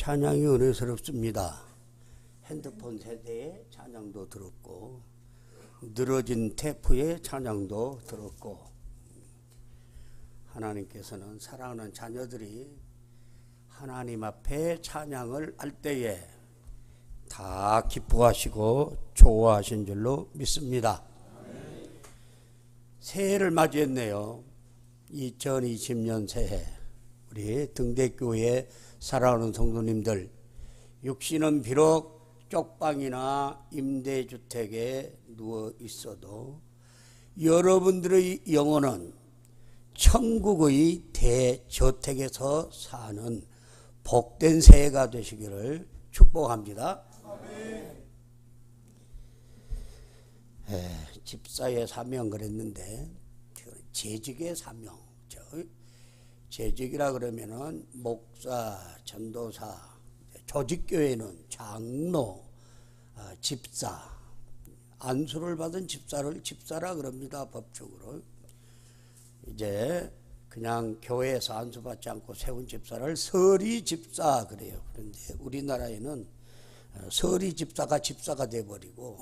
찬양이 은혜스럽습니다. 핸드폰 세대의 찬양도 들었고 늘어진 테이프의 찬양도 들었고, 하나님께서는 사랑하는 자녀들이 하나님 앞에 찬양을 할 때에 다 기뻐하시고 좋아하신 줄로 믿습니다. 새해를 맞이했네요. 2020년 새해, 우리 등대교회 사랑하는 성도님들, 육신은 비록 쪽방이나 임대주택에 누워 있어도 여러분들의 영혼은 천국의 대저택에서 사는 복된 새해가 되시기를 축복합니다. 집사의 사명 그랬는데, 재직의 사명, 재직이라 그러면은 목사, 전도사, 조직교회는 장로, 집사, 안수를 받은 집사를 집사라 그럽니다. 법적으로. 이제 그냥 교회에서 안수받지 않고 세운 집사를 서리 집사 그래요. 그런데 우리나라에는 서리 집사가 돼버리고,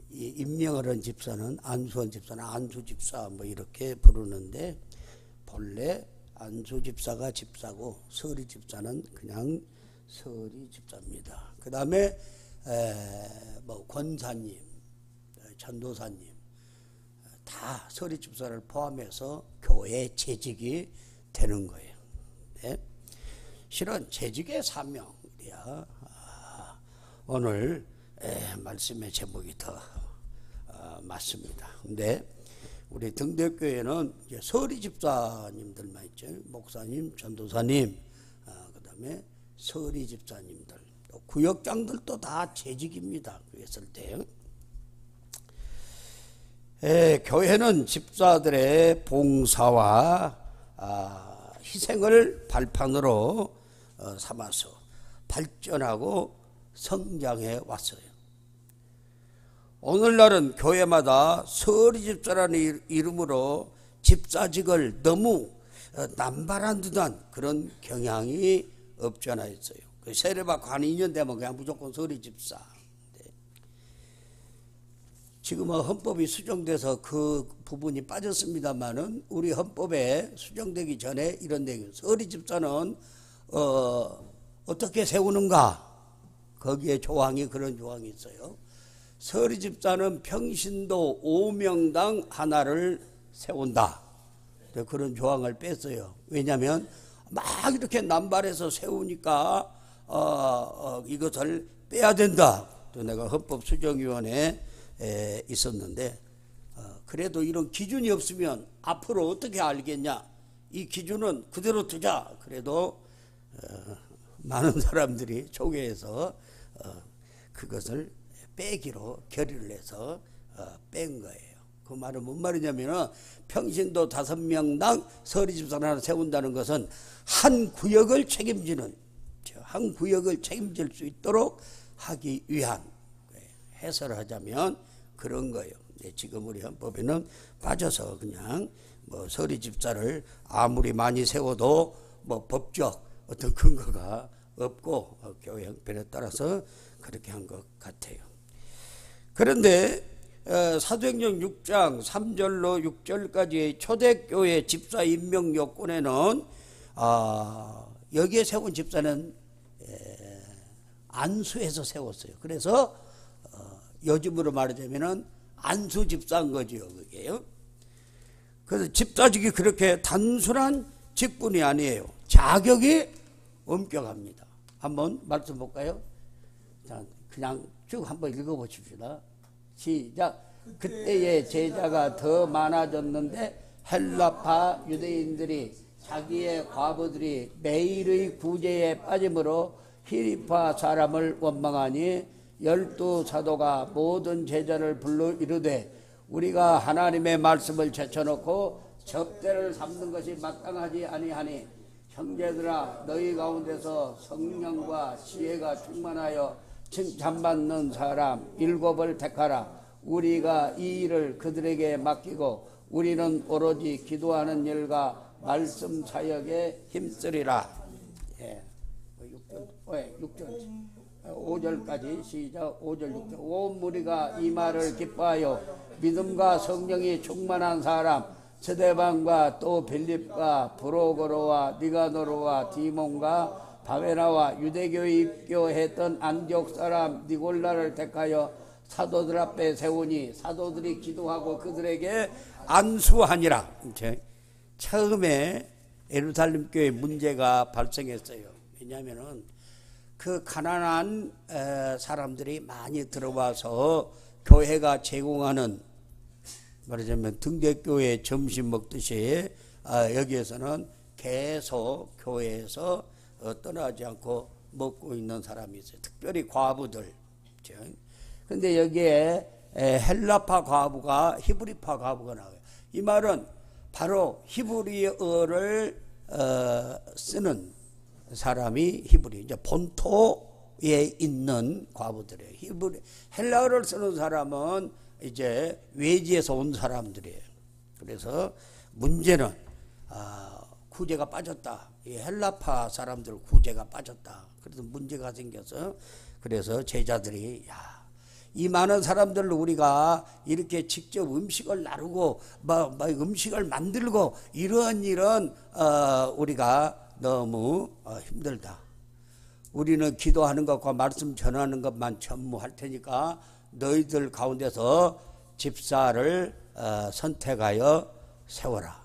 이 임명을 한 집사는 안수한 집사는 안수 집사 뭐 이렇게 부르는데, 본래 안수 집사가 집사고 서리 집사는 그냥 서리 집사입니다. 그 다음에 뭐 권사님, 전도사님 다 서리 집사를 포함해서 교회 재직이 되는 거예요. 네? 실은 재직의 사명이야. 오늘 말씀의 제목이 더 맞습니다. 근데 우리 등대교회는 이제 서리 집사님들만 있죠. 목사님, 전도사님, 그 다음에 서리 집사님들, 또 구역장들도 다 재직입니다. 그랬을 때 교회는 집사들의 봉사와 희생을 발판으로 삼아서 발전하고 성장해 왔어요. 오늘날은 교회마다 서리 집사라는 이름으로 집사직을 너무 남발한 듯한 그런 경향이 없지 않아 있어요. 세례받고 한 2년 되면 그냥 무조건 서리 집사. 지금은 헌법이 수정돼서 그 부분이 빠졌습니다만은, 우리 헌법에 수정되기 전에 이런 내용, 서리 집사는 어떻게 세우는가? 거기에 그런 조항이 있어요. 서리 집사는 평신도 5명당 하나를 세운다. 그런 조항을 뺐어요. 왜냐하면 막 이렇게 남발해서 세우니까 이것을 빼야 된다. 또 내가 헌법수정위원회에 있었는데, 그래도 이런 기준이 없으면 앞으로 어떻게 알겠냐. 이 기준은 그대로 두자. 그래도 많은 사람들이 조계에서 그것을 빼기로 결의를 해서 뺀 거예요. 그 말은 뭔 말이냐면은, 평신도 5명당 서리 집사를 하나 세운다는 것은 한 구역을 책임질 수 있도록 하기 위한, 해설을 하자면 그런 거예요. 지금 우리 헌법에는 빠져서 그냥 뭐 서리 집사를 아무리 많이 세워도 뭐 법적 어떤 근거가 없고, 교회 형편에 따라서 그렇게 한 것 같아요. 그런데 사도행전 6장 3절로 6절까지의 초대교회 집사 임명 요건에는 여기에 세운 집사는 안수해서 세웠어요. 그래서 요즘으로 말하자면은 안수 집사인 거죠, 그게요. 그래서 집사직이 그렇게 단순한 직분이 아니에요. 자격이 엄격합니다. 한번 말씀 볼까요? 자, 그냥 쭉 한번 읽어보십시다. 시작. 그때의 제자가 더 많아졌는데 헬라파 유대인들이 자기의 과부들이 매일의 구제에 빠짐으로 히리파 사람을 원망하니 12 사도가 모든 제자를 불러 이르되, 우리가 하나님의 말씀을 제쳐놓고 접대를 삼는 것이 마땅하지 아니하니, 형제들아 너희 가운데서 성령과 지혜가 충만하여 칭찬받는 사람 7을 택하라. 우리가 이 일을 그들에게 맡기고 우리는 오로지 기도하는 일과 말씀 사역에 힘쓰리라. 6절 5절까지 시작. 5절 6절. 온 무리가 이 말을 기뻐하여 믿음과 성령이 충만한 사람 스데반과 또 빌립과 브로거로와 니가노르와 디몬과 바베나와 유대교에 입교했던 안디옥 사람 니골라를 택하여 사도들 앞에 세우니 사도들이 기도하고 그들에게 안수하니라. 처음에 예루살렘 교회 문제가 발생했어요. 왜냐하면은 그 가난한 사람들이 많이 들어와서 교회가 제공하는 말하자면 등대교회 점심 먹듯이 여기에서는 계속 교회에서 떠나지 않고 먹고 있는 사람이 있어요. 특별히 과부들. 그런데 여기에 헬라파 과부가 히브리파 과부가 나와요. 이 말은 바로 히브리어를 쓰는 사람이 히브리, 이제 본토에 있는 과부들이에요. 헬라어를 쓰는 사람은 이제 외지에서 온 사람들이에요. 그래서 문제는 구제가 빠졌다. 이 헬라파 사람들 구제가 빠졌다. 그래서 문제가 생겨서 그래서 제자들이 이 많은 사람들을 우리가 이렇게 직접 음식을 나누고 음식을 만들고 이런 일은 우리가 너무 힘들다. 우리는 기도하는 것과 말씀 전하는 것만 전무할 테니까 너희들 가운데서 집사를 선택하여 세워라.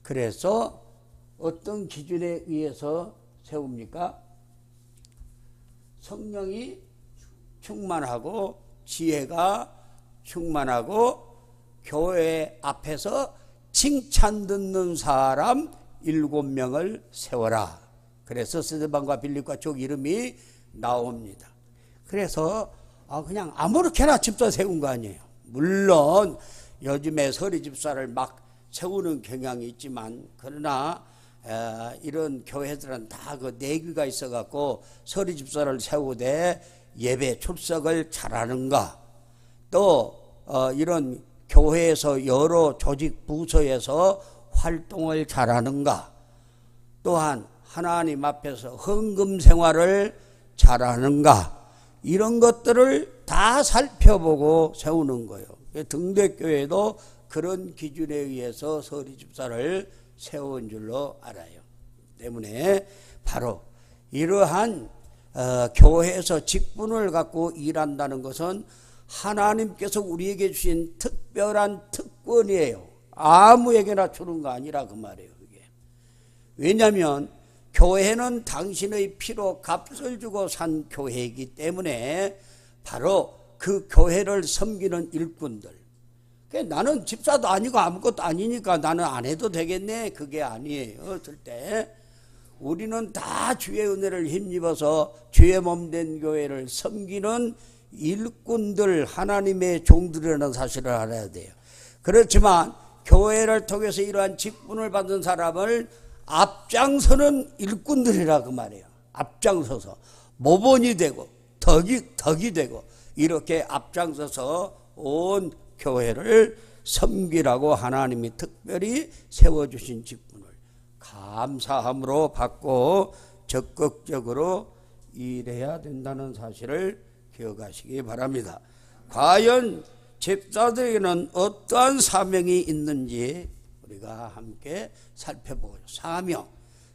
그래서 어떤 기준에 의해서 세웁니까? 성령이 충만하고 지혜가 충만하고 교회 앞에서 칭찬 듣는 사람 7명을 세워라. 그래서 스데반과 빌립과 쪽 이름이 나옵니다. 그래서 그냥 아무렇게나 집사 세운 거 아니에요. 물론 요즘에 서리 집사를 막 세우는 경향이 있지만 그러나 이런 교회들은 다 그 내규가 있어갖고 서리 집사를 세우되 예배 출석을 잘하는가, 또 이런 교회에서 여러 조직 부서에서 활동을 잘하는가, 또한 하나님 앞에서 헌금 생활을 잘하는가, 이런 것들을 다 살펴보고 세우는 거예요. 등대교회도 그런 기준에 의해서 서리 집사를 세운 줄로 알아요. 때문에 바로 이러한 교회에서 직분을 갖고 일한다는 것은 하나님께서 우리에게 주신 특별한 특권이에요. 아무에게나 주는 거 아니라 그 말이에요. 그게. 왜냐하면 교회는 당신의 피로 값을 주고 산 교회이기 때문에 바로 그 교회를 섬기는 일꾼들. 나는 집사도 아니고 아무것도 아니니까 나는 안 해도 되겠네. 그게 아니에요. 어떨 때 우리는 다 주의 은혜를 힘입어서 주의 몸된 교회를 섬기는 일꾼들, 하나님의 종들이라는 사실을 알아야 돼요. 그렇지만 교회를 통해서 이러한 직분을 받은 사람을 앞장서는 일꾼들이라 그 말이에요. 앞장서서 모본이 되고 덕이 되고 이렇게 앞장서서 온 교회를 섬기라고 하나님이 특별히 세워주신 직분을 감사함으로 받고 적극적으로 일해야 된다는 사실을 기억하시기 바랍니다. 과연 집사들에게는 어떠한 사명이 있는지 우리가 함께 살펴보고,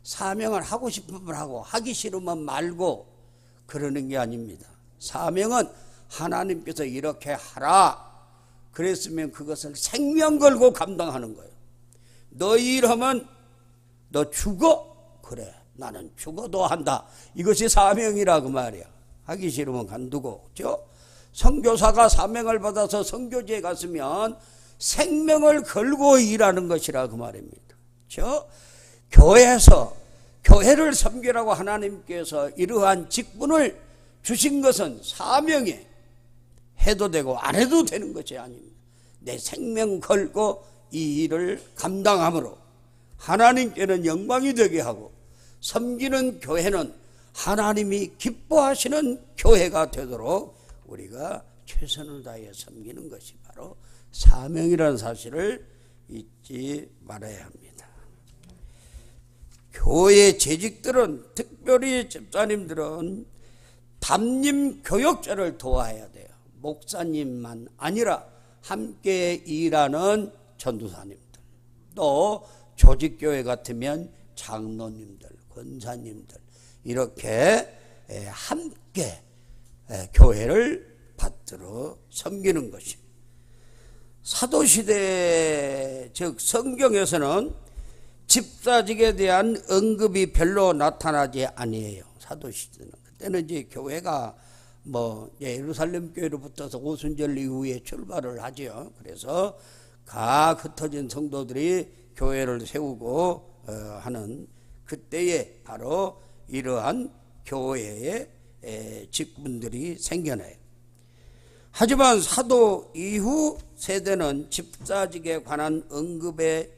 사명을 하고 싶으면 하고 하기 싫으면 말고 그러는 게 아닙니다. 사명은 하나님께서 이렇게 하라 그랬으면 그것을 생명 걸고 감당하는 거예요. 너 일하면 너 죽어? 그래, 나는 죽어도 한다. 이것이 사명이라 그 말이야. 하기 싫으면 간두고. 그렇죠? 선교사가 사명을 받아서 선교지에 갔으면 생명을 걸고 일하는 것이라 그 말입니다. 그렇죠? 교회에서 교회를 섬기라고 하나님께서 이러한 직분을 주신 것은 사명에 해도 되고 안 해도 되는 것이 아닙니다. 내 생명 걸고 이 일을 감당함으로 하나님께는 영광이 되게 하고 섬기는 교회는 하나님이 기뻐하시는 교회가 되도록 우리가 최선을 다해 섬기는 것이 바로 사명이라는 사실을 잊지 말아야 합니다. 교회 재직들은, 특별히 집사님들은 담임 교역자를 도와야 돼요. 목사님만 아니라 함께 일하는 전도사님들, 또 조직교회 같으면 장로님들, 권사님들, 이렇게 함께 교회를 받들어 섬기는 것이. 사도시대, 즉 성경에서는 집사직에 대한 언급이 별로 나타나지 아니에요. 사도시대는. 그때는 이제 교회가 예루살렘 교회로 붙어서 오순절 이후에 출발을 하죠. 그래서 각 흩어진 성도들이 교회를 세우고 하는 그때에 바로 이러한 교회의 직분들이 생겨나요. 하지만 사도 이후 세대는 집사직에 관한 언급에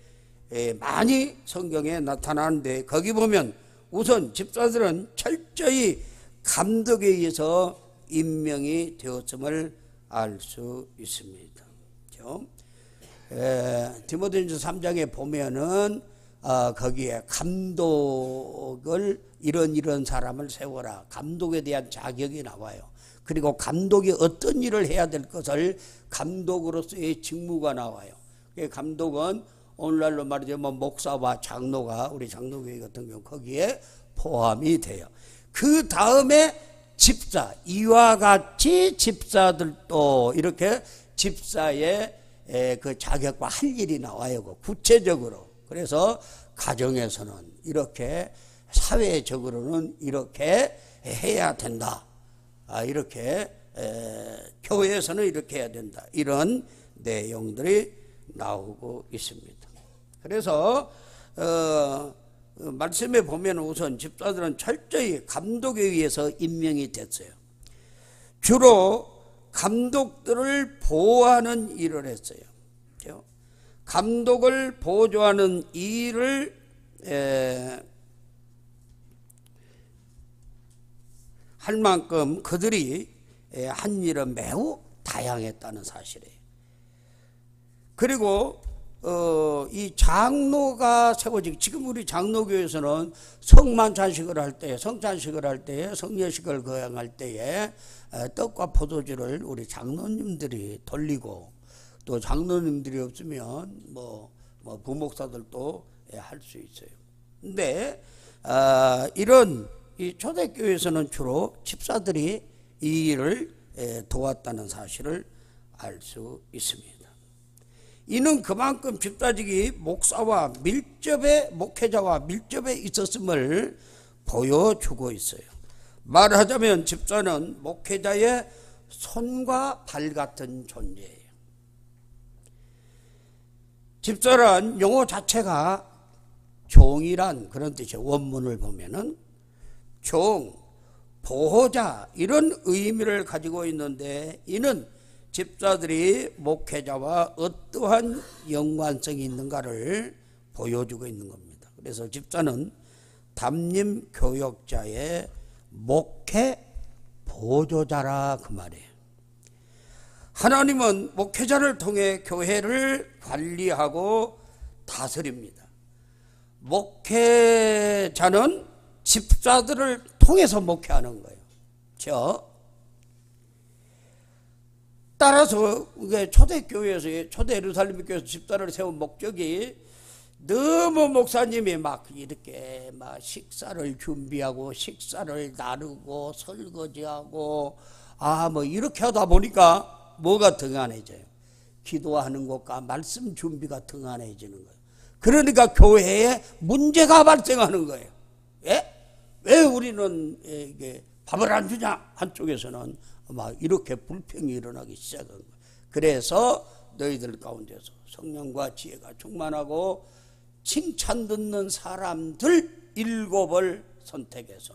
많이 성경에 나타나는데, 거기 보면 우선 집사들은 철저히 감독에 의해서 임명이 되었음을 알 수 있습니다. 디모데전서 3장에 보면은 거기에 감독을 이런 사람을 세워라, 감독에 대한 자격이 나와요. 그리고 감독이 어떤 일을 해야 될 것을 감독으로서의 직무가 나와요. 감독은 오늘날로 말하자면 목사와 장로가, 우리 장로교회 같은 경우 거기에 포함이 돼요. 그 다음에 집사, 이와 같이 집사들도 이렇게 집사의 그 자격과 할 일이 나와요. 구체적으로. 그래서 가정에서는 이렇게, 사회적으로는 이렇게 해야 된다. 이렇게 교회에서는 이렇게 해야 된다. 이런 내용들이 나오고 있습니다. 그래서 말씀에 보면 우선 집사들은 철저히 감독에 의해서 임명이 됐어요. 주로 감독들을 보호하는 일을 했어요. 감독을 보조하는 일을 할 만큼 그들이 한 일은 매우 다양했다는 사실이에요. 그리고 이 장로가 세워지기, 지금 우리 장로교에서는 성만찬식을 할 때, 성찬식을 할 때에, 성례식을 거행할 때에 떡과 포도주를 우리 장로님들이 돌리고, 또 장로님들이 없으면 부목사들도 할 수 있어요. 근데 이런 이 초대교회에서는 주로 집사들이 이 일을 도왔다는 사실을 알 수 있습니다. 이는 그만큼 집사직이 목회자와 밀접해 있었음을 보여주고 있어요. 말하자면 집사는 목회자의 손과 발 같은 존재예요. 집사란 용어 자체가 종이란 그런 뜻이에요. 원문을 보면은 종, 보호자, 이런 의미를 가지고 있는데, 이는 집사들이 목회자와 어떠한 연관성이 있는가를 보여주고 있는 겁니다. 그래서 집사는 담임 교역자의 목회 보조자라, 그 말이에요. 하나님은 목회자를 통해 교회를 관리하고 다스립니다. 목회자는 집사들을 통해서 목회하는 거예요. 따라서 초대교회에서, 초대 예루살렘 교회에서 집사를 세운 목적이, 너무 목사님이 이렇게 식사를 준비하고 식사를 나누고 설거지하고 이렇게 하다 보니까 뭐가 등한해져요? 기도하는 것과 말씀 준비가 등한해지는 거예요. 그러니까 교회에 문제가 발생하는 거예요. 왜 우리는 이게 밥을 안 주냐? 한쪽에서는 이렇게 불평이 일어나기 시작한 거예요. 그래서 너희들 가운데서 성령과 지혜가 충만하고 칭찬 듣는 사람들 7을 선택해서,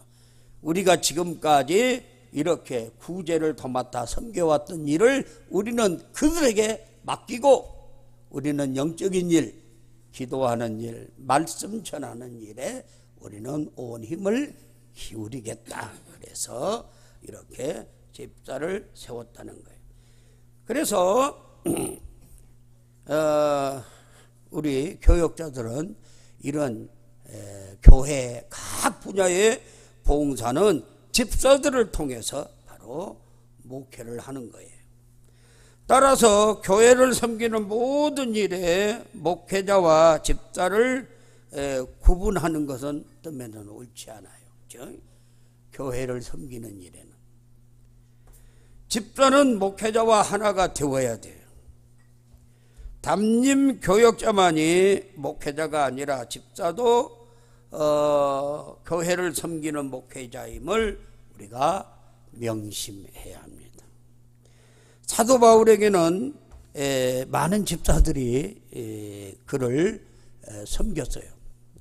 우리가 지금까지 이렇게 구제를 도맡아 섬겨왔던 일을 우리는 그들에게 맡기고, 우리는 영적인 일, 기도하는 일, 말씀 전하는 일에 우리는 온 힘을 기울이겠다. 그래서 이렇게 집사를 세웠다는 거예요. 그래서 우리 교역자들은 이런 교회 각 분야의 봉사는 집사들을 통해서 바로 목회를 하는 거예요. 따라서 교회를 섬기는 모든 일에 목회자와 집사를 구분하는 것은 어쩌면 옳지 않아요. 그렇죠? 교회를 섬기는 일에는 집사는 목회자와 하나가 되어야 돼요. 담임 교역자만이 목회자가 아니라 집사도 교회를 섬기는 목회자임을 우리가 명심해야 합니다. 사도 바울에게는 많은 집사들이 그를 섬겼어요.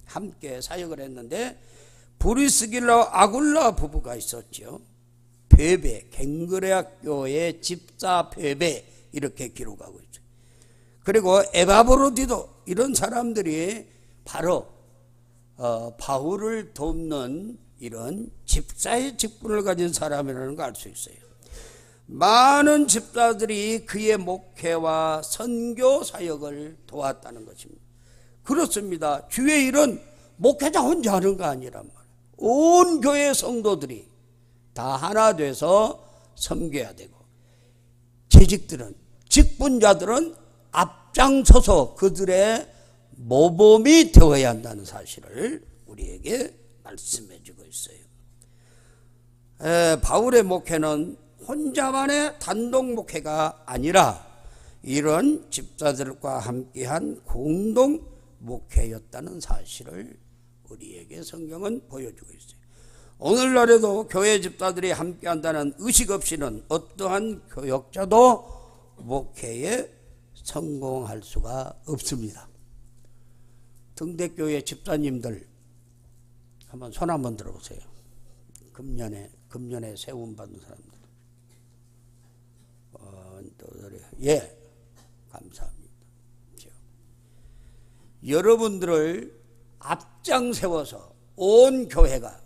함께 사역을 했는데 브리스길라 아굴라 부부가 있었죠. 베베, 갱그레학교의 집사 베베 이렇게 기록하고 있어요. 그리고 에바브로디도 이런 사람들이 바로 바울을 돕는 이런 집사의 직분을 가진 사람이라는 걸 알 수 있어요. 많은 집사들이 그의 목회와 선교 사역을 도왔다는 것입니다. 그렇습니다. 주의 일은 목회자 혼자 하는 거 아니란 말이에요. 온 교회 성도들이 다 하나 돼서 섬겨야 되고, 재직들은, 직분자들은 앞장서서 그들의 모범이 되어야 한다는 사실을 우리에게 말씀해 주고 있어요. 바울의 목회는 혼자만의 단독 목회가 아니라 이런 집사들과 함께한 공동 목회였다는 사실을 우리에게 성경은 보여주고 있어요. 오늘날에도 교회 집사들이 함께한다는 의식 없이는 어떠한 교역자도 목회에 성공할 수가 없습니다. 등대교회 집사님들 한번 손 한번 들어보세요. 금년에 세움 받은 사람들. 예, 감사합니다. 여러분들을 앞장 세워서 온 교회가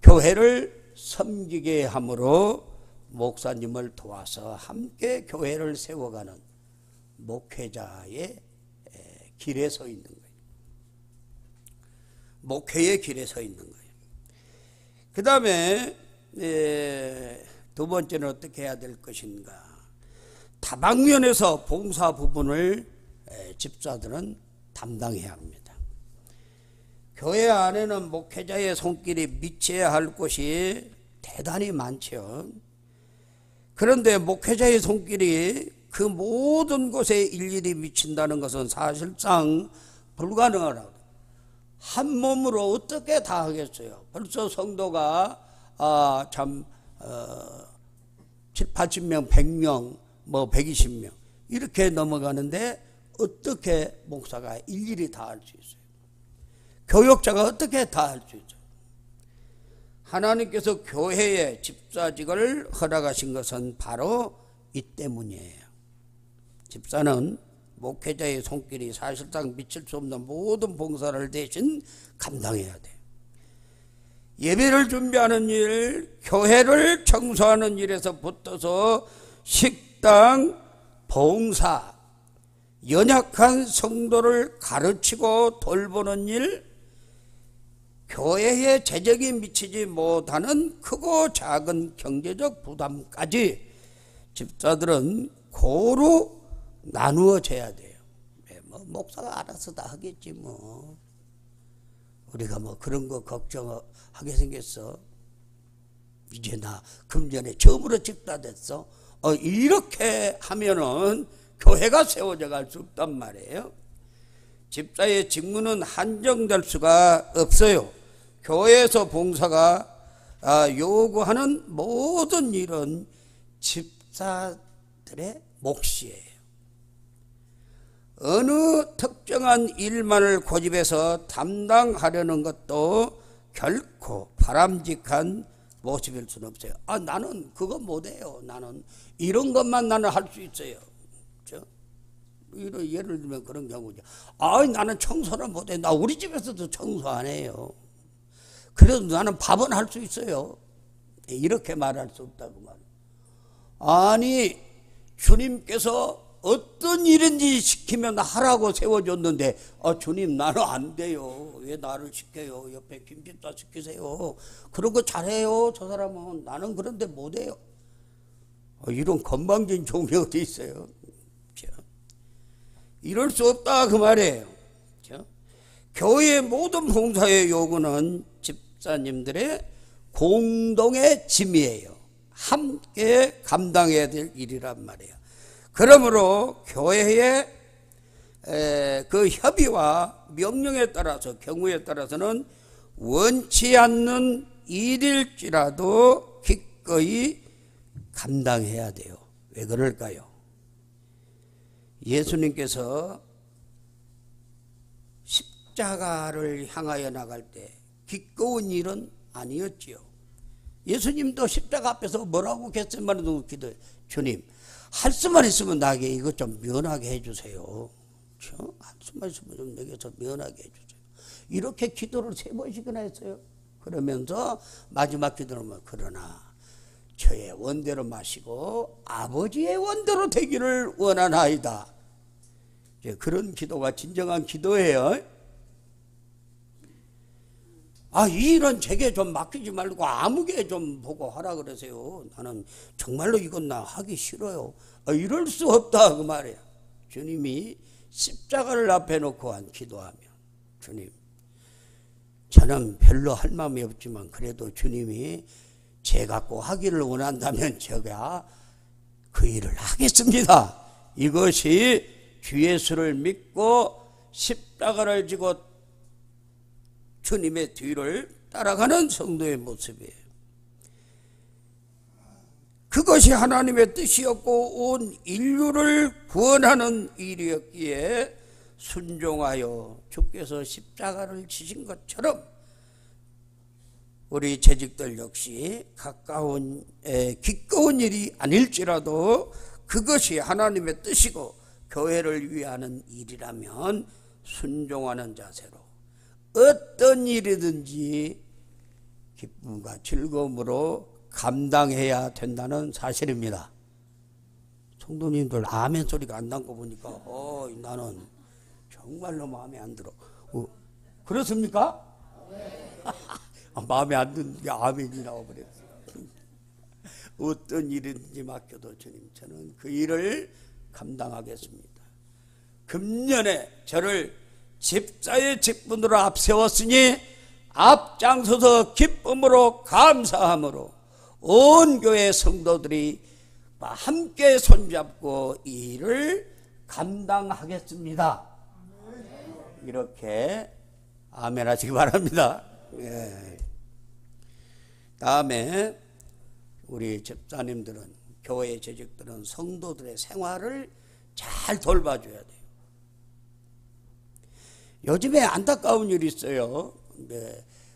교회를 섬기게 함으로 목사님을 도와서 함께 교회를 세워가는 목회자의 길에 서 있는 거예요. 목회의 길에 서 있는 거예요. 그 다음에 두 번째는 어떻게 해야 될 것인가. 다방면에서 봉사 부분을 집사들은 담당해야 합니다. 교회 안에는 목회자의 손길이 미쳐야 할 곳이 대단히 많죠. 그런데 목회자의 손길이 그 모든 곳에 일일이 미친다는 것은 사실상 불가능하다고. 한 몸으로 어떻게 다 하겠어요. 벌써 성도가 80명, 100명, 120명 이렇게 넘어가는데 어떻게 목사가 일일이 다 할 수 있어요? 교역자가 어떻게 다 할 수 있어요? 하나님께서 교회에 집사직을 허락하신 것은 바로 이 때문이에요. 집사는 목회자의 손길이 사실상 미칠 수 없는 모든 봉사를 대신 감당해야 돼요. 예배를 준비하는 일, 교회를 청소하는 일에서 붙어서 식당, 봉사, 연약한 성도를 가르치고 돌보는 일, 교회에 재정이 미치지 못하는 크고 작은 경제적 부담까지 집사들은 고루 나누어져야 돼요. 목사가 알아서 다 하겠지 뭐. 우리가 그런 거 걱정하게 생겼어. 이제 나 금전에 처음으로 집사 됐어. 이렇게 하면은 교회가 세워져 갈 수 없단 말이에요. 집사의 직무는 한정될 수가 없어요. 교회에서 봉사가 요구하는 모든 일은 집사들의 몫이에요. 어느 특정한 일만을 고집해서 담당하려는 것도 결코 바람직한 모습일 수는 없어요. 나는 그거 못해요. 나는 이런 것만 나는 할 수 있어요. 그렇죠? 예를 들면 그런 경우죠. 나는 청소는 못해. 나 우리 집에서도 청소 안 해요. 그래도 나는 밥은 할 수 있어요. 이렇게 말할 수 없다고 말해요. 아니, 주님께서 어떤 일인지 시키면 하라고 세워줬는데 주님 나는 안 돼요. 왜 나를 시켜요? 옆에 김집사 시키세요. 그런 거 잘해요. 저 사람은. 나는 그런데 못해요. 이런 건방진 종이 어디 있어요? 이럴 수 없다 그 말이에요. 교회의 모든 봉사의 요구는 집사님들의 공동의 짐이에요. 함께 감당해야 될 일이란 말이에요. 그러므로 교회의 그 협의와 명령에 따라서 경우에 따라서는 원치 않는 일일지라도 기꺼이 감당해야 돼요. 왜 그럴까요? 예수님께서 십자가를 향하여 나갈 때 기꺼운 일은 아니었지요. 예수님도 십자가 앞에서 뭐라고 겟세마네도 기도해요. 주님, 할 수만 있으면 나에게 이것 좀 면하게 해주세요. 할 수만 있으면 좀 내게서 면하게 해주세요. 이렇게 기도를 3번씩이나 했어요. 그러면서 마지막 기도는 그러나 저의 원대로 마시고 아버지의 원대로 되기를 원하나이다. 그런 기도가 진정한 기도예요. 이 일은 제게 좀 맡기지 말고 아무게 좀 보고 하라 그러세요. 나는 정말로 이건 나 하기 싫어요. 이럴 수 없다 그 말이야. 주님이 십자가를 앞에 놓고 한 기도하면, 주님, 저는 별로 할 마음이 없지만 그래도 주님이 제 갖고 하기를 원한다면 제가 그 일을 하겠습니다. 이것이 주 예수를 믿고 십자가를 지고 주님의 뒤를 따라가는 성도의 모습이에요. 그것이 하나님의 뜻이었고 온 인류를 구원하는 일이었기에 순종하여 주께서 십자가를 지신 것처럼 우리 재직들 역시 기꺼운 일이 아닐지라도 그것이 하나님의 뜻이고 교회를 위하는 일이라면 순종하는 자세로 어떤 일이든지 기쁨과 즐거움으로 감당해야 된다는 사실입니다. 성도님들 아멘 소리가 안 난 거 보니까 나는 정말로 마음에 안 들어. 그렇습니까? 마음에 안 드는 게 아멘이 나와버렸어요. 어떤 일인지 맡겨도 주님, 저는 그 일을 감당하겠습니다. 금년에 저를 집사의 직분으로 앞세웠으니 앞장서서 기쁨으로 감사함으로 온 교회 성도들이 함께 손잡고 이 일을 감당하겠습니다. 이렇게 아멘 하시기 바랍니다. 다음에 우리 집사님들은, 교회 재직들은 성도들의 생활을 잘 돌봐줘야 돼요. 요즘에 안타까운 일이 있어요.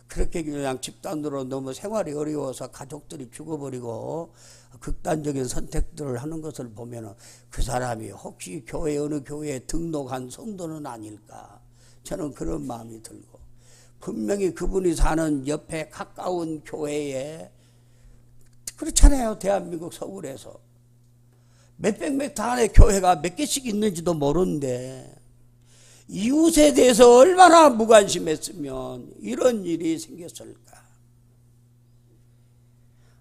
그렇게 그냥 집단으로 너무 생활이 어려워서 가족들이 죽어버리고 극단적인 선택들을 하는 것을 보면 그 사람이 혹시 교회 어느 교회에 등록한 성도는 아닐까, 저는 그런 마음이 들고, 분명히 그분이 사는 옆에 가까운 교회에, 그렇잖아요. 대한민국 서울에서 몇백 미터 안에 교회가 몇 개씩 있는지도 모르는데 이웃에 대해서 얼마나 무관심했으면 이런 일이 생겼을까.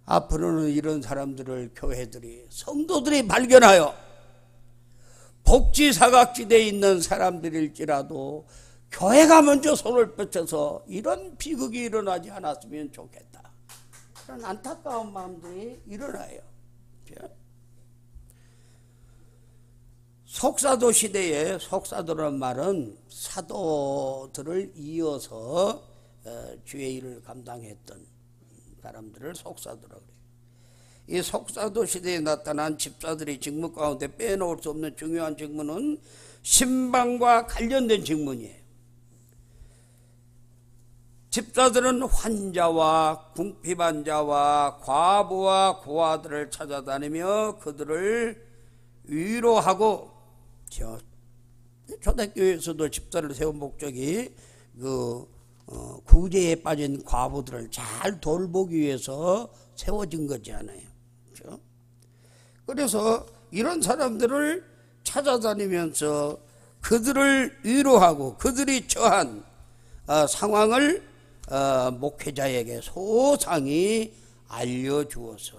앞으로는 이런 사람들을 교회들이, 성도들이 발견하여 복지사각지대에 있는 사람들일지라도 교회가 먼저 손을 뻗쳐서 이런 비극이 일어나지 않았으면 좋겠다, 그런 안타까운 마음들이 일어나요. 속사도 시대에, 속사도라는 말은 사도들을 이어서 주의 일을 감당했던 사람들을 속사도라고 그래요. 이 속사도 시대에 나타난 집사들의 직무 가운데 빼놓을 수 없는 중요한 직무는 신방과 관련된 직무이에요. 집사들은 환자와 궁핍한 자와 과부와 고아들을 찾아다니며 그들을 위로하고, 초대교회에서도 집사를 세운 목적이 구제에 빠진 과부들을 잘 돌보기 위해서 세워진 거잖아요. 그래서 이런 사람들을 찾아다니면서 그들을 위로하고 그들이 처한 상황을 목회자에게 소상히 알려주어서,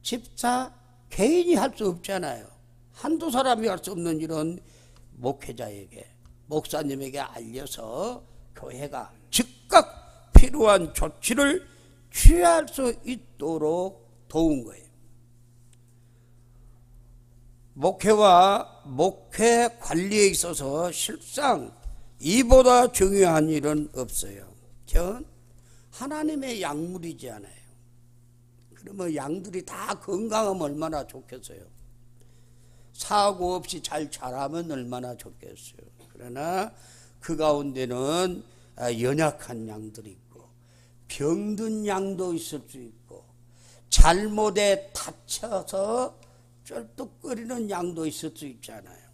집사 개인이 할 수 없잖아요. 한두 사람이 할 수 없는 이런 목회자에게, 목사님에게 알려서 교회가 즉각 필요한 조치를 취할 수 있도록 도운 거예요. 목회와 목회 관리에 있어서 실상 이보다 중요한 일은 없어요. 전 하나님의 약물이지 않아요. 그러면 양들이 다 건강하면 얼마나 좋겠어요. 사고 없이 잘 자라면 얼마나 좋겠어요. 그러나 그 가운데는 연약한 양들이 있고 병든 양도 있을 수 있고 잘못에 다쳐서 쩔뚝거리는 양도 있을 수 있잖아요.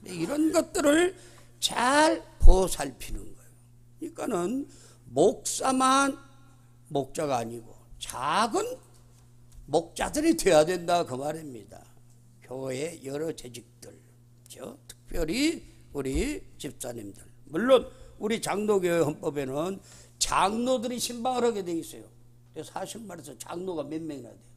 이런 것들을 잘 보살피는 거예요. 그러니까는 목사만 목자가 아니고 작은 목자들이 되어야 된다 그 말입니다. 교회 여러 재직들, 특별히 우리 집사님들, 물론 우리 장로교회 헌법에는 장로들이 신방을 하게 돼 있어요. 사실 말해서 장로가 몇 명이나 돼요.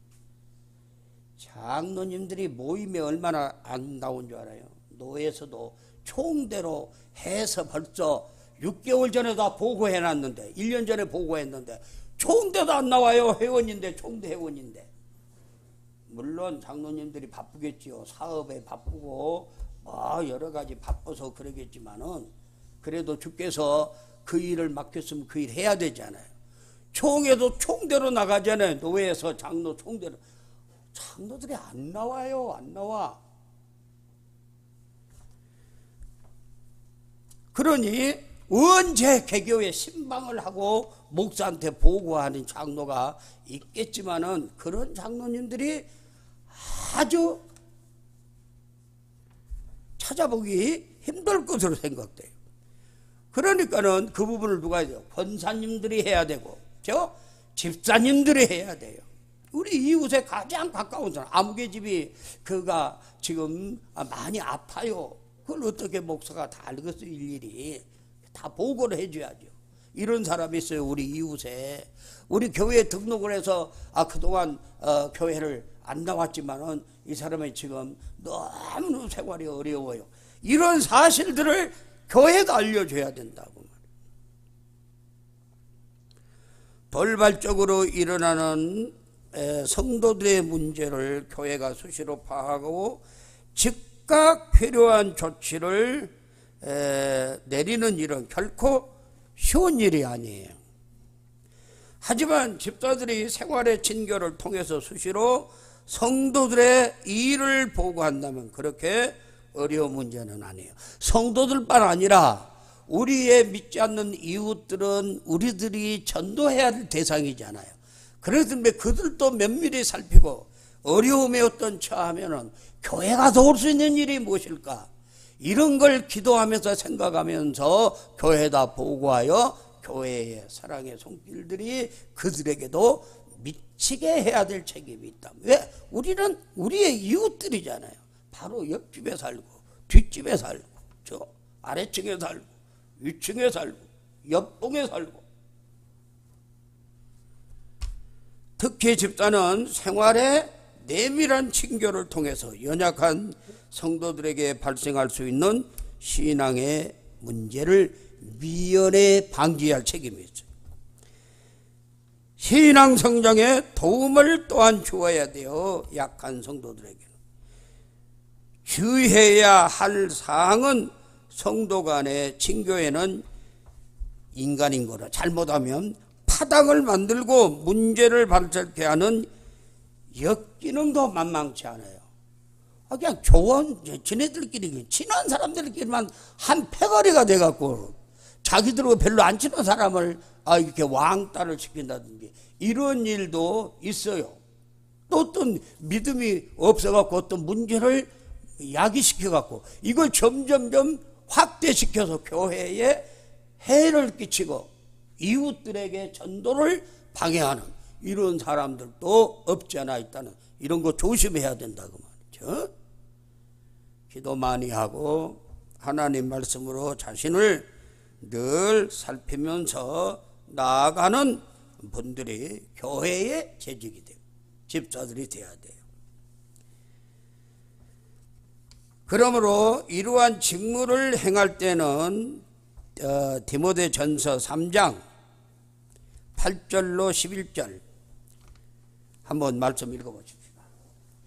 장로님들이 모임에 얼마나 안 나온 줄 알아요? 노회에서도 총대로 해서 벌써 6개월 전에 다 보고해놨는데, 1년 전에 보고했는데 총대도 안 나와요. 회원인데, 총대 회원인데. 물론 장로님들이 바쁘겠지요. 사업에 바쁘고 여러 가지 바빠서 그러겠지만은 그래도 주께서 그 일을 맡겼으면 그 일 해야 되잖아요. 총회도 총대로 나가잖아요. 노회에서 장로 총대로. 장로들이 안 나와요. 안 나와. 그러니 언제 개교에 신방을 하고 목사한테 보고하는 장로가 있겠지만은 그런 장로님들이 아주 찾아보기 힘들 것으로 생각돼요. 그러니까는 그 부분을 누가 해야 돼요? 권사님들이 해야 되고, 집사님들이 해야 돼요. 우리 이웃에 가장 가까운 사람, 아무개 집이 그가 지금 많이 아파요. 그걸 어떻게 목사가 다 알겠어요? 일일이 다 보고를 해줘야죠. 이런 사람이 있어요. 우리 이웃에. 우리 교회에 등록을 해서 그동안 교회를 안 나왔지만은 이 사람이 지금 너무 생활이 어려워요. 이런 사실들을 교회가 알려줘야 된다고 말이에요. 돌발적으로 일어나는 성도들의 문제를 교회가 수시로 파악하고 즉각 필요한 조치를 내리는 일은 결코 쉬운 일이 아니에요. 하지만 집사들이 생활의 진교를 통해서 수시로 성도들의 일을 보고한다면 그렇게 어려운 문제는 아니에요. 성도들뿐 아니라 우리의 믿지 않는 이웃들은 우리들이 전도해야 할 대상이잖아요. 그래서 그들도 면밀히 살피고 어려움에 어떤 처하면은 교회가 도울 수 있는 일이 무엇일까? 이런 걸 기도하면서 생각하면서 교회에다 보고하여 교회의 사랑의 손길들이 그들에게도 미치게 해야 될 책임이 있다. 왜? 우리는 우리의 이웃들이잖아요. 바로 옆집에 살고 뒷집에 살고 저 아래층에 살고 위층에 살고 옆동에 살고. 특히 집사는 생활의 내밀한 친교를 통해서 연약한 성도들에게 발생할 수 있는 신앙의 문제를 미연에 방지할 책임이 있어요. 신앙 성장에 도움을 또한 주어야 돼요. 약한 성도들에게는. 주의해야 할 사항은 성도 간의 친교에는 인간인 거라 잘못하면 파당을 만들고 문제를 발생케 하는 역기능도 만만치 않아요. 그냥 조언, 지네들끼리 친한 사람들끼리만 한 패거리가 돼갖고 자기들하고 별로 안 친한 사람을 이렇게 왕따를 시킨다든지 이런 일도 있어요. 또 어떤 믿음이 없어갖고 어떤 문제를 야기시켜갖고 이걸 점점점 확대시켜서 교회에 해를 끼치고 이웃들에게 전도를 방해하는 이런 사람들도 없지 않아 있다는, 이런 거 조심해야 된다고 말이죠. 기도 많이 하고 하나님 말씀으로 자신을 늘 살피면서 나아가는 분들이 교회의 재직이 돼요. 집사들이 돼야 돼요. 그러므로 이러한 직무를 행할 때는 디모데전서 3장 8절로 11절 한번 말씀 읽어보십시다.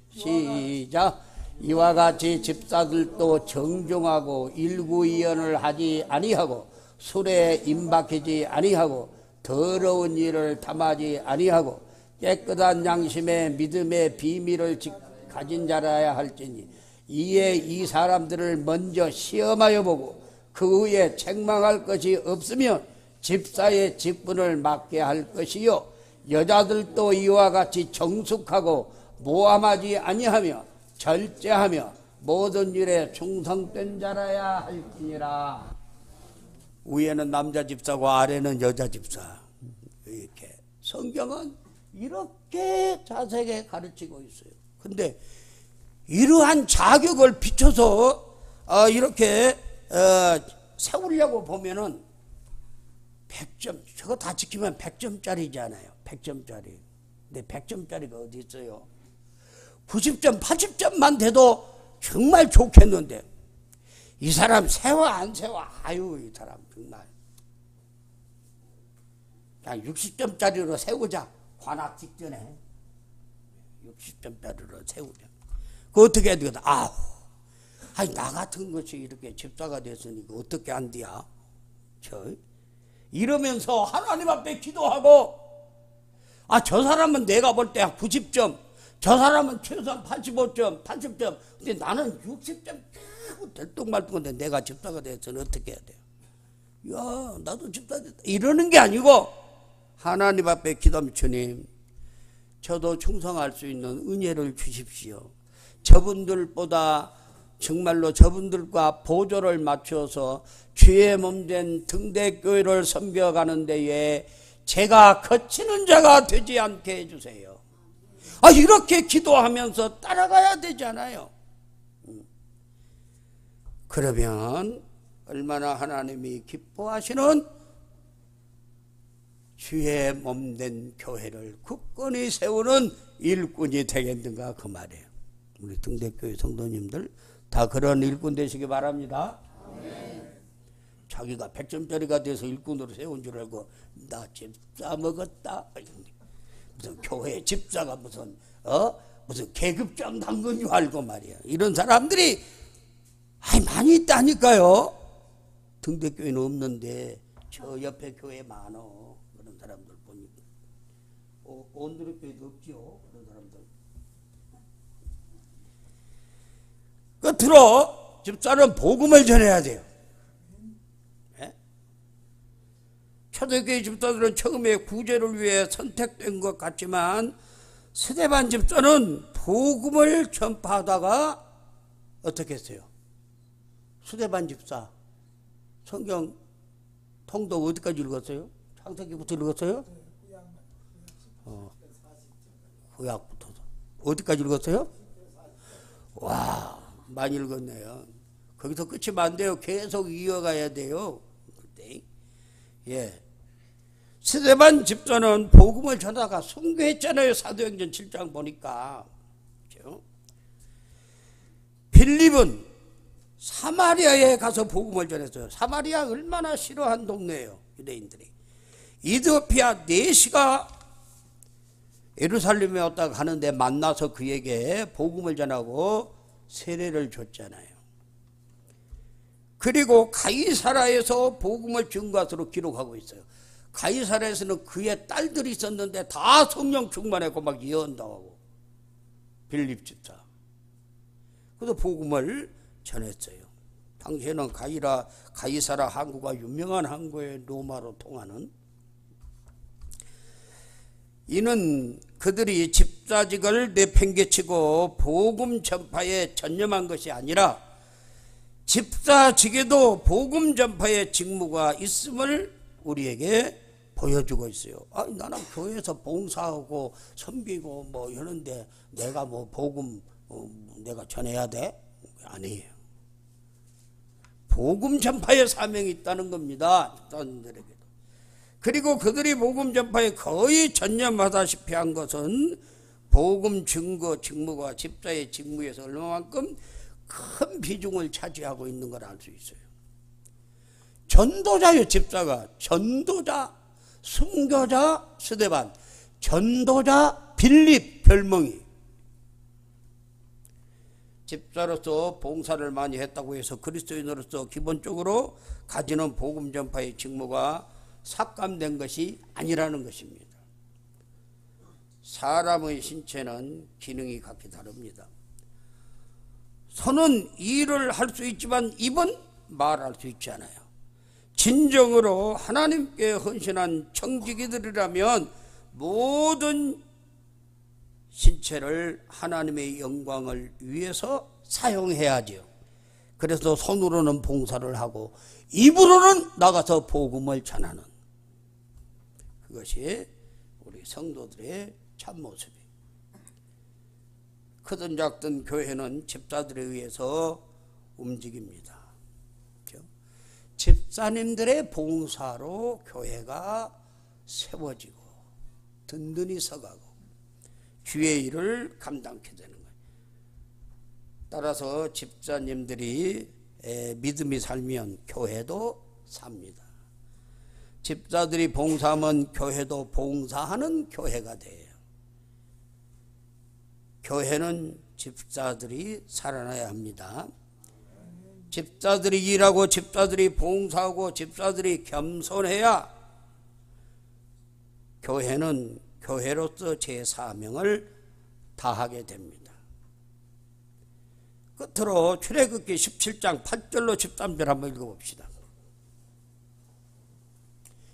시작. 이와 같이 집사들도 정중하고 일구이연을 하지 아니하고 술에 임박하지 아니하고 더러운 일을 탐하지 아니하고 깨끗한 양심의 믿음의 비밀을 가진 자라야 할지니 이에 이 사람들을 먼저 시험하여 보고 그 후에 책망할 것이 없으면 집사의 직분을 맡게 할 것이요 여자들도 이와 같이 정숙하고 모함하지 아니하며 절제하며 모든 일에 충성된 자라야 할지니라. 위에는 남자 집사고 아래는 여자 집사. 이렇게 성경은 이렇게 자세하게 가르치고 있어요. 근데 이러한 자격을 비춰서 이렇게 세우려고 보면은 100점, 저거 다 지키면 100점짜리잖아요. 100점짜리. 근데 100점짜리가 어디 있어요? 90점, 80점만 돼도 정말 좋겠는데 이 사람 세워 안 세워? 아유, 이 사람 정말 그냥 60점짜리로 세우자. 관악 직전에 60점짜리로 세우자. 그 어떻게 해야 되겠다? 아니 나 같은 것이 이렇게 집사가 됐으니까 어떻게 안 돼야? 이러면서 하나님 앞에 기도하고 저 사람은 내가 볼 때 90점, 저 사람은 최소한 85점, 80점. 근데 나는 60점 들뚱말뚱한데 내가 집사가 됐으면 어떻게 해야 돼요? 야, 나도 집사 됐다. 이러는 게 아니고 하나님 앞에 기도하면 주님, 저도 충성할 수 있는 은혜를 주십시오. 저분들보다 정말로 저분들과 보조를 맞춰서 주의 몸된 등대교회를 섬겨가는 데에 제가 거치는 자가 되지 않게 해주세요. 이렇게 기도하면서 따라가야 되잖아요. 그러면 얼마나 하나님이 기뻐하시는 주의 몸된 교회를 굳건히 세우는 일꾼이 되겠는가 그 말이에요. 우리 등대교회 성도님들 다 그런 일꾼 되시기 바랍니다. 자기가 100점짜리가 돼서 일꾼으로 세운 줄 알고 나 집사 먹었다. 무슨 교회 집사가 무슨 계급장 당근 줄 알고 말이야. 이런 사람들이 많이 있다니까요. 등대교회는 없는데 저 옆에 교회 많어. 그런 사람들 보니까. 온누리교회도 없지요. 그런 사람들. 끝으로 집사는 복음을 전해야 돼요. 초대교회 집사들은 처음에 구제를 위해 선택된 것 같지만 스데반 집사는 복음을 전파하다가 어떻게 했어요? 스데반 집사 성경 통독 어디까지 읽었어요? 창세기부터 읽었어요? 구약부터 어디까지 읽었어요? 와, 많이 읽었네요. 거기서 끝이면 안 돼요. 계속 이어가야 돼요. 스데반 집사는 복음을 전하다가 순교했잖아요. 사도행전 7장 보니까. 그렇죠? 빌립은 사마리아에 가서 복음을 전했어요. 사마리아 얼마나 싫어한 동네예요. 유대인들이. 이디오피아 네시가 예루살렘에 왔다가 가는데 만나서 그에게 복음을 전하고 세례를 줬잖아요. 그리고 가이사라에서 복음을 준 것으로 기록하고 있어요. 가이사라에서는 그의 딸들이 있었는데 다 성령 충만했고 막 예언당하고 빌립 집사. 그래서 복음을 전했어요. 당시에는 가이사라 항구가 유명한 항구에 로마로 통하는. 이는 그들이 집사직을 내팽개치고 복음 전파에 전념한 것이 아니라 집사직에도 복음 전파의 직무가 있음을 우리에게 보여주고 있어요. 나는 교회에서 봉사하고 섬기고 뭐 이러는데 내가 뭐 복음 내가 전해야 돼? 아니에요. 복음 전파의 사명이 있다는 겁니다. 집사님들에게도. 그리고 그들이 복음 전파에 거의 전념하다시피 한 것은 복음 증거 직무가 집사의 직무에서 얼마만큼 큰 비중을 차지하고 있는 걸 알 수 있어요. 전도자요, 집사가. 전도자, 순교자, 스데반, 전도자, 빌립, 별명이. 집사로서 봉사를 많이 했다고 해서 그리스도인으로서 기본적으로 가지는 복음 전파의 직무가 삭감된 것이 아니라는 것입니다. 사람의 신체는 기능이 각기 다릅니다. 손은 일을 할 수 있지만 입은 말할 수 있지 않아요. 진정으로 하나님께 헌신한 청지기들이라면 모든 신체를 하나님의 영광을 위해서 사용해야죠. 그래서 손으로는 봉사를 하고 입으로는 나가서 복음을 전하는, 그것이 우리 성도들의 참모습이에요. 크든 작든 교회는 집사들에 의해서 움직입니다. 집사님들의 봉사로 교회가 세워지고 든든히 서가고 주의 일을 감당케 되는 거예요. 따라서 집사님들이 믿음이 살면 교회도 삽니다. 집사들이 봉사하면 교회도 봉사하는 교회가 돼요. 교회는 집사들이 살아나야 합니다. 집사들이 일하고 집사들이 봉사하고 집사들이 겸손해야 교회는 교회로서 제 사명을 다하게 됩니다. 끝으로 출애굽기 17장 8절로 13절 한번 읽어봅시다.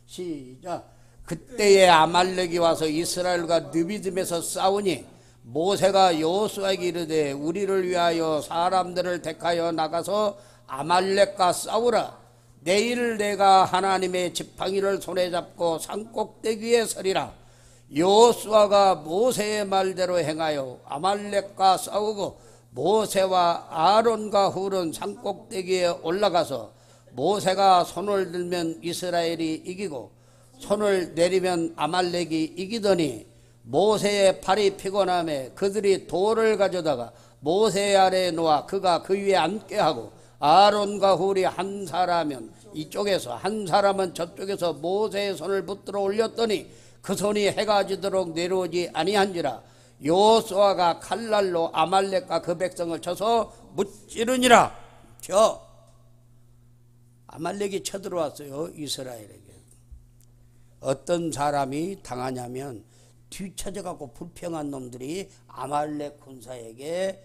시작. 그때에 아말렉이 와서 이스라엘과 느비딤에서 싸우니 모세가 여호수아에게 이르되 우리를 위하여 사람들을 택하여 나가서 아말렉과 싸우라. 내일 내가 하나님의 지팡이를 손에 잡고 산꼭대기에 서리라. 여호수아가 모세의 말대로 행하여 아말렉과 싸우고 모세와 아론과 훌은 산꼭대기에 올라가서 모세가 손을 들면 이스라엘이 이기고 손을 내리면 아말렉이 이기더니 모세의 팔이 피곤함에 그들이 돌을 가져다가 모세 아래에 놓아 그가 그 위에 앉게 하고 아론과 훌이 한 사람은 이쪽에서 한 사람은 저쪽에서 모세의 손을 붙들어 올렸더니 그 손이 해가 지도록 내려오지 아니한지라. 여호수아가 칼날로 아말렉과 그 백성을 쳐서 무찌르니라. 아말렉이 쳐들어왔어요, 이스라엘에게. 어떤 사람이 당하냐면 뒤쳐져갖고 불평한 놈들이 아말렉 군사에게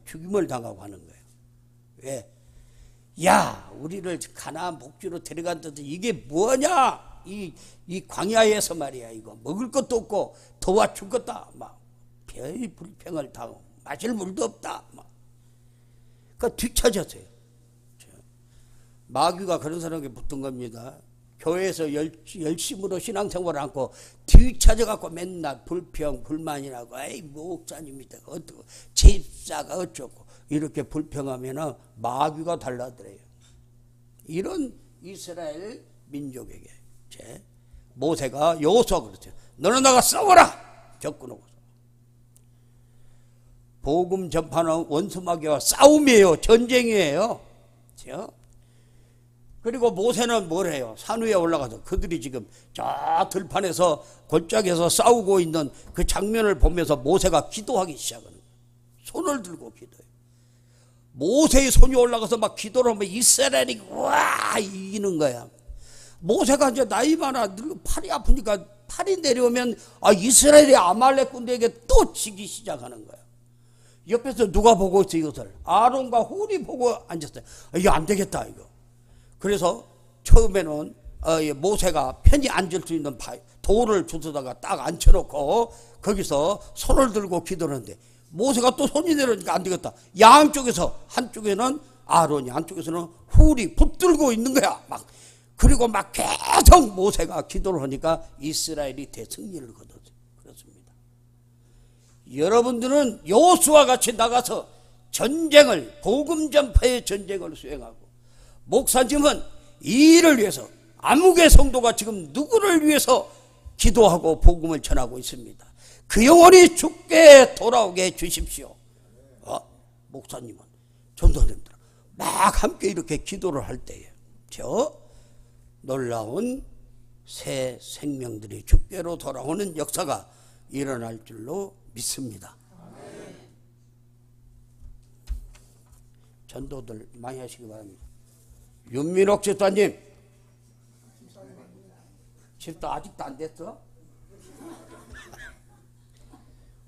죽임을 당하고 하는 거예요. 왜? 야, 우리를 가나안 복지로 데려간다도 이게 뭐냐? 이 광야에서 말이야, 이거 먹을 것도 없고 더워 죽겠다, 막 별 불평을 당하고 마실 물도 없다, 막. 그 뒤쳐졌어요. 마귀가 그런 사람에게 붙은 겁니다. 교회에서 열심으로 신앙생활을 않고 뒤쳐져갖고 맨날 불평 불만이라고, 에이 목사님이다 어떻고 집사가 어쩌고 이렇게 불평하면은 마귀가 달라들어요. 이런 이스라엘 민족에게 모세가 여호수아가 그랬어요. 너는 나가 싸워라. 겪어놓고. 복음 전파는 원수마귀와 싸움이에요. 전쟁이에요. 그리고 모세는 뭘 해요? 산 위에 올라가서 그들이 지금 저 들판에서 골짜기에서 싸우고 있는 그 장면을 보면서 모세가 기도하기 시작하는 거예요. 손을 들고 기도해요. 모세의 손이 올라가서 막 기도를 하면 이스라엘이 와 이기는 거야. 모세가 이제 나이 많아 팔이 아프니까 팔이 내려오면 이스라엘이 아말렉 군대에게 또 지기 시작하는 거야. 옆에서 누가 보고 있어 이것을? 아론과 훌이 보고 앉았어요. 이거 안 되겠다 이거. 그래서 처음에는 모세가 편히 앉을 수 있는 돌을 주워다가 딱 앉혀놓고 거기서 손을 들고 기도를 하는데 모세가 또 손이 내려오니까 안 되겠다. 양쪽에서 한쪽에는 아론이 한쪽에서는 훌이 붙들고 있는 거야. 막 그리고 막 계속 모세가 기도를 하니까 이스라엘이 대승리를 거뒀어요. 그렇습니다. 여러분들은 여호수아와 같이 나가서 전쟁을 복음 전파의 전쟁을 수행하고 목사님은 이 일을 위해서 아무개 성도가 지금 누구를 위해서 기도하고 복음을 전하고 있습니다. 그 영혼이 주께 돌아오게 해 주십시오. 목사님은 전도님들 막 함께 이렇게 기도를 할 때에 저 놀라운 새 생명들이 주께로 돌아오는 역사가 일어날 줄로 믿습니다. 전도들 많이 하시기 바랍니다. 윤민옥 집사님, 집사 아직도 안 됐어?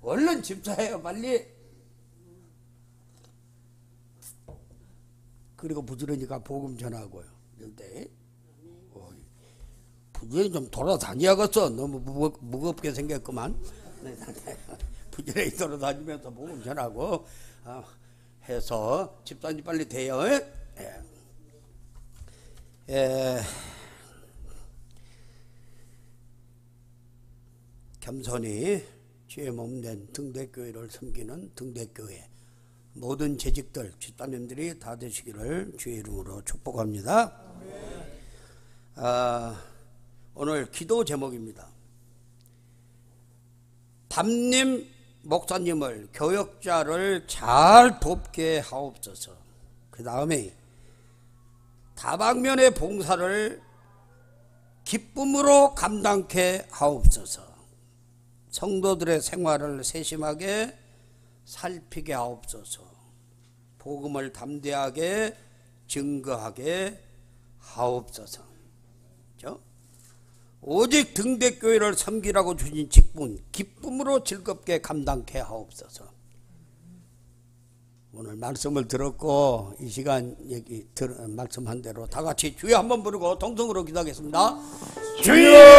얼른 집사해요, 빨리. 그리고 부지런히가 복음 전하고요. 이런데 부지런히 좀 돌아다녀야겠어. 너무 무겁게 생겼구만. 부지런히 돌아다니면서 복음 전하고 해서 집사님 빨리 돼요. 겸손히 주의 몸된 등대교회를 섬기는 등대교회 모든 재직들 집사님들이 다 되시기를 주의 이름으로 축복합니다. 오늘 기도 제목입니다. 담임 목사님을 교역자를 잘 돕게 하옵소서. 그 다음에 다방면의 봉사를 기쁨으로 감당케 하옵소서. 성도들의 생활을 세심하게 살피게 하옵소서. 복음을 담대하게 증거하게 하옵소서. 오직 등대교회를 섬기라고 주신 직분 기쁨으로 즐겁게 감당케 하옵소서. 오늘 말씀을 들었고 이 시간 말씀한 대로 다 같이 주여 한번 부르고 동성으로 기도하겠습니다. 주여!